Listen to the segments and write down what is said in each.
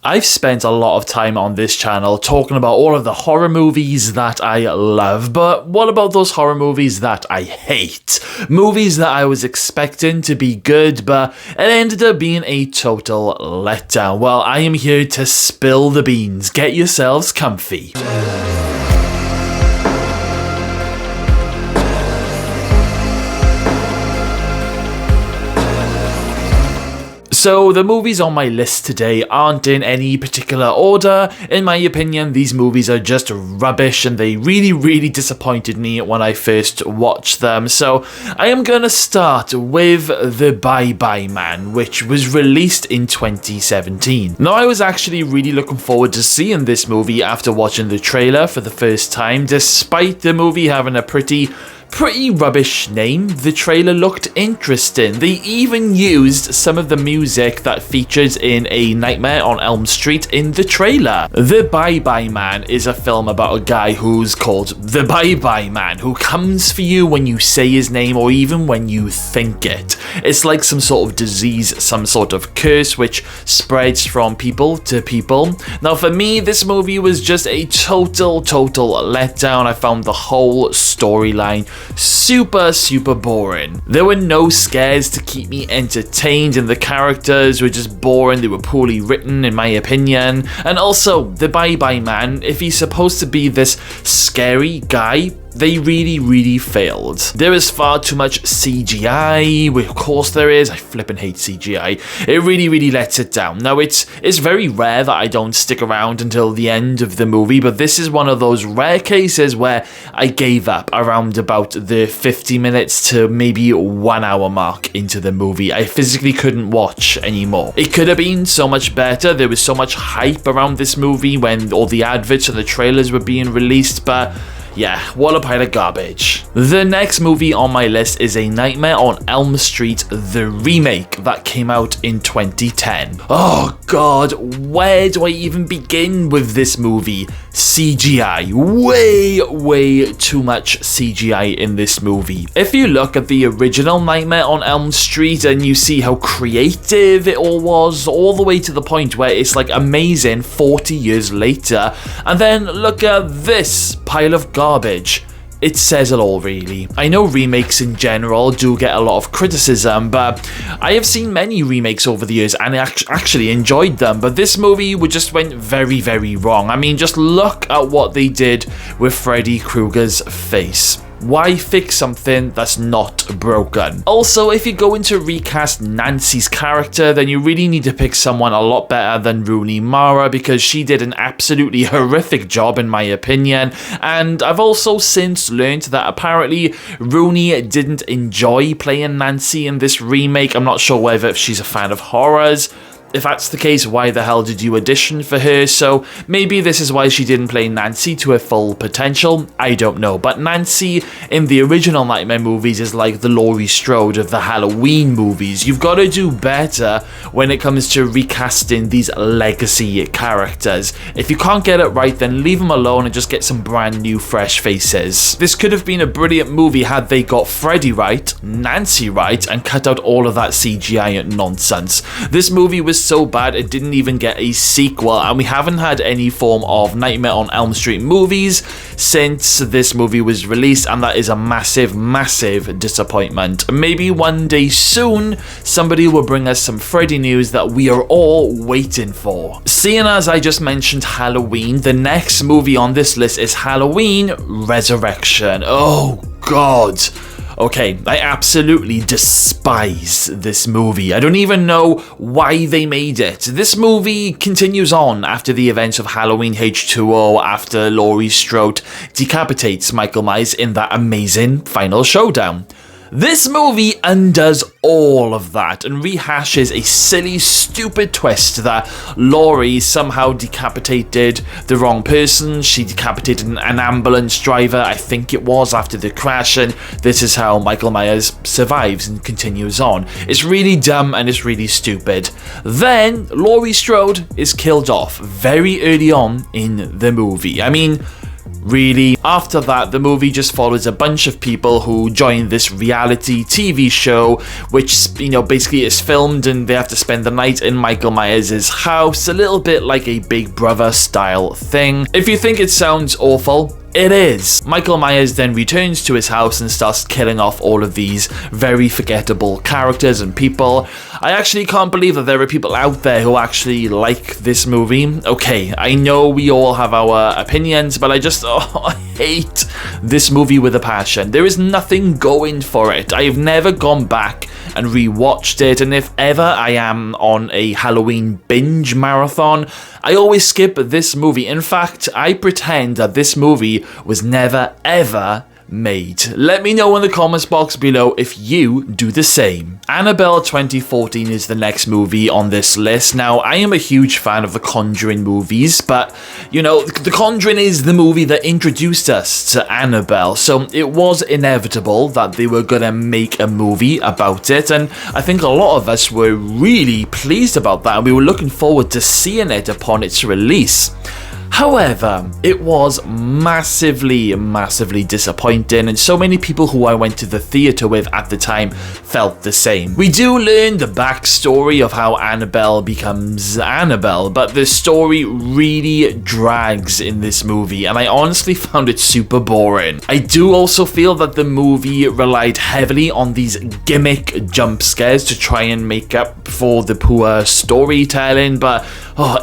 I've spent a lot of time on this channel talking about all of the horror movies that I love, but what about those horror movies that I hate? Movies that I was expecting to be good, but it ended up being a total letdown. Well, I am here to spill the beans. Get yourselves comfy. So the movies on my list today aren't in any particular order. In my opinion, these movies are just rubbish and they really disappointed me when I first watched them. So I am gonna start with The Bye Bye Man, which was released in 2017. Now I was actually really looking forward to seeing this movie after watching the trailer for the first time. Despite the movie having a pretty rubbish name, the trailer looked interesting. They even used some of the music that features in A Nightmare on Elm Street in the trailer. The Bye Bye Man is a film about a guy who's called the Bye Bye Man, who comes for you when you say his name or even when you think it. It's like some sort of disease, some sort of curse which spreads from people to people. Now for me, this movie was just a total letdown. I found the whole storyline super boring. There were no scares to keep me entertained and the characters were just boring. They were poorly written in my opinion. And also, the Bye Bye Man, if he's supposed to be this scary guy, they really failed. There is far too much CGI, of course there is, I flippin' hate CGI. It really lets it down. Now it's very rare that I don't stick around until the end of the movie, but this is one of those rare cases where I gave up around about the 50 minutes to maybe 1 hour mark into the movie. I physically couldn't watch anymore. It could have been so much better. There was so much hype around this movie when all the adverts and the trailers were being released, but yeah, what a pile of garbage. The next movie on my list is A Nightmare on Elm Street, the remake that came out in 2010. Oh god, where do I even begin with this movie? CGI. Way too much CGI in this movie. If you look at the original Nightmare on Elm Street and you see how creative it all was, all the way to the point where it's like amazing 40 years later, and then look at this pile of garbage. It says it all, really. I know remakes in general do get a lot of criticism, but I have seen many remakes over the years and I actually enjoyed them, but this movie just went very wrong. I mean, just look at what they did with Freddy Krueger's face. Why fix something that's not broken? Also, if you're going to recast Nancy's character, then you really need to pick someone a lot better than Rooney Mara, because she did an absolutely horrific job in my opinion. And I've also since learned that apparently Rooney didn't enjoy playing Nancy in this remake. I'm not sure whether she's a fan of horrors. If that's the case, why the hell did you audition for her? So maybe this is why she didn't play Nancy to her full potential. I don't know. But Nancy in the original Nightmare movies is like the Laurie Strode of the Halloween movies. You've got to do better when it comes to recasting these legacy characters. If you can't get it right, then leave them alone and just get some brand new fresh faces. This could have been a brilliant movie had they got Freddy right, Nancy right, and cut out all of that CGI nonsense. This movie was so bad it didn't even get a sequel, and we haven't had any form of Nightmare on Elm Street movies since this movie was released, and that is a massive disappointment. Maybe one day soon somebody will bring us some Freddy news that we are all waiting for. Seeing as I just mentioned Halloween, the next movie on this list is Halloween Resurrection. Oh god. Okay, I absolutely despise this movie. I don't even know why they made it. This movie continues on after the events of Halloween H2O, after Laurie Strode decapitates Michael Myers in that amazing final showdown. This movie undoes all of that and rehashes a silly, stupid twist that Laurie somehow decapitated the wrong person. She decapitated an ambulance driver, I think it was, after the crash, and this is how Michael Myers survives and continues on. It's really dumb and it's really stupid. Then Laurie Strode is killed off very early on in the movie. I mean, Really? After that, the movie just follows a bunch of people who join this reality TV show, which, basically is filmed and they have to spend the night in Michael Myers' house, a little bit like a Big Brother style thing. If you think it sounds awful, it is. Michael Myers then returns to his house and starts killing off all of these very forgettable characters and people. I actually can't believe that there are people out there who actually like this movie. Okay, I know we all have our opinions, but I just I hate this movie with a passion. There is nothing going for it. I have never gone back and rewatched it, and if ever I am on a Halloween binge marathon, I always skip this movie. In fact, I pretend that this movie was never ever made. Let me know in the comments box below if you do the same. Annabelle 2014 is the next movie on this list. Now, I am a huge fan of the Conjuring movies, but, The Conjuring is the movie that introduced us to Annabelle, so it was inevitable that they were gonna make a movie about it, and I think a lot of us were really pleased about that, and we were looking forward to seeing it upon its release. However, it was massively disappointing, and so many people who I went to the theatre with at the time felt the same. We do learn the backstory of how Annabelle becomes Annabelle, but the story really drags in this movie, and I honestly found it super boring. I do also feel that the movie relied heavily on these gimmick jump scares to try and make up for the poor storytelling, but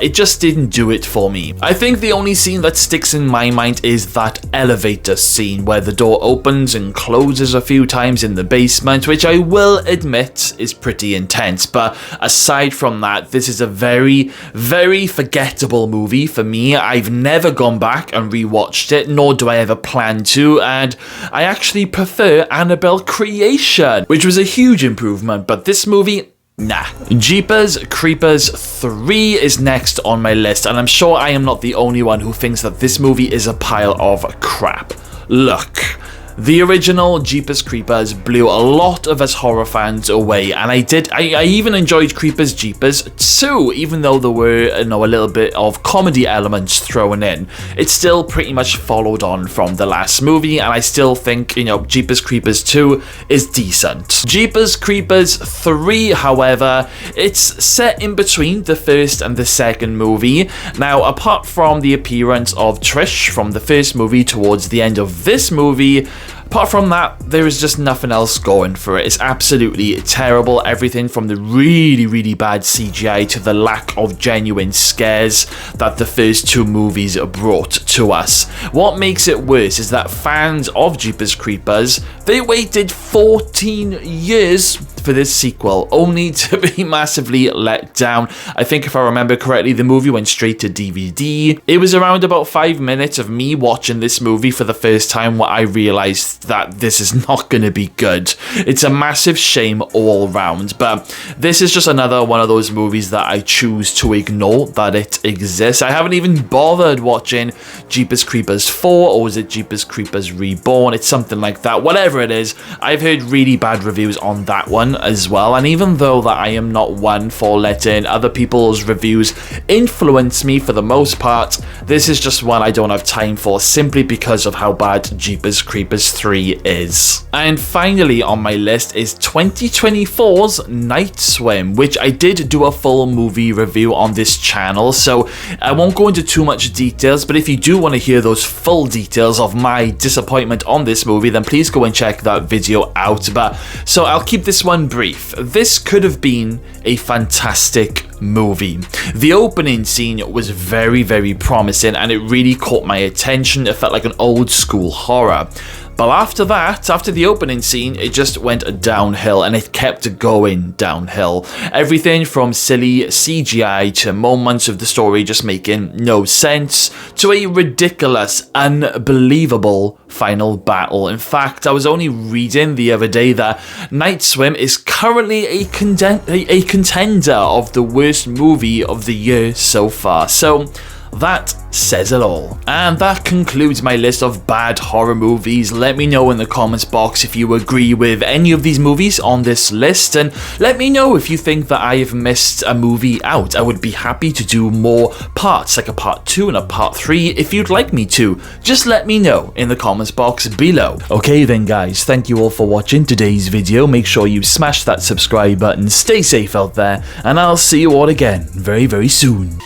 it just didn't do it for me. I think the only scene that sticks in my mind is that elevator scene where the door opens and closes a few times in the basement, which I will admit is pretty intense, but aside from that, this is a very forgettable movie for me. I've never gone back and rewatched it, nor do I ever plan to, and I actually prefer Annabelle Creation, which was a huge improvement, but this movie, nah. Jeepers Creepers 3 is next on my list, and I'm sure I am not the only one who thinks that this movie is a pile of crap. Look, the original Jeepers Creepers blew a lot of us horror fans away, and I even enjoyed Creepers Jeepers 2, even though there were, a little bit of comedy elements thrown in. It still pretty much followed on from the last movie, and I still think, Jeepers Creepers 2 is decent. Jeepers Creepers 3, however, it's set in between the first and the second movie. Now, apart from the appearance of Trish from the first movie towards the end of this movie, apart from that, there is just nothing else going for it. It's absolutely terrible. Everything from the really bad CGI to the lack of genuine scares that the first two movies brought to us. What makes it worse is that fans of Jeepers Creepers, they waited 14 years for this sequel, only to be massively let down. I think if I remember correctly, the movie went straight to DVD. It was around about 5 minutes of me watching this movie for the first time where I realized that this is not going to be good. It's a massive shame all round, but this is just another one of those movies that I choose to ignore that it exists. I haven't even bothered watching Jeepers Creepers 4, or was it Jeepers Creepers Reborn? It's something like that. Whatever it is, I've heard really bad reviews on that one as well, and even though that I am not one for letting other people's reviews influence me for the most part, this is just one I don't have time for simply because of how bad Jeepers Creepers 3 is. And finally on my list is 2024's Night Swim, which I did do a full movie review on this channel, so I won't go into too much details, but if you do want to hear those full details of my disappointment on this movie, then please go and check that video out. But so I'll keep this one brief. This could have been a fantastic movie. The opening scene was very promising, and it really caught my attention. It felt like an old school horror. But after that, after the opening scene, it just went downhill, and it kept going downhill. Everything from silly CGI to moments of the story just making no sense, to a ridiculous, unbelievable final battle. In fact, I was only reading the other day that Night Swim is currently a contender of the worst movie of the year so far. So That says it all. And that concludes my list of bad horror movies. Let me know in the comments box if you agree with any of these movies on this list, and let me know if you think that I have missed a movie out. I would be happy to do more parts, like a part 2 and a part 3 if you'd like me to. Just let me know in the comments box below. Okay then guys, thank you all for watching today's video. Make sure you smash that subscribe button, stay safe out there, and I'll see you all again very, very soon.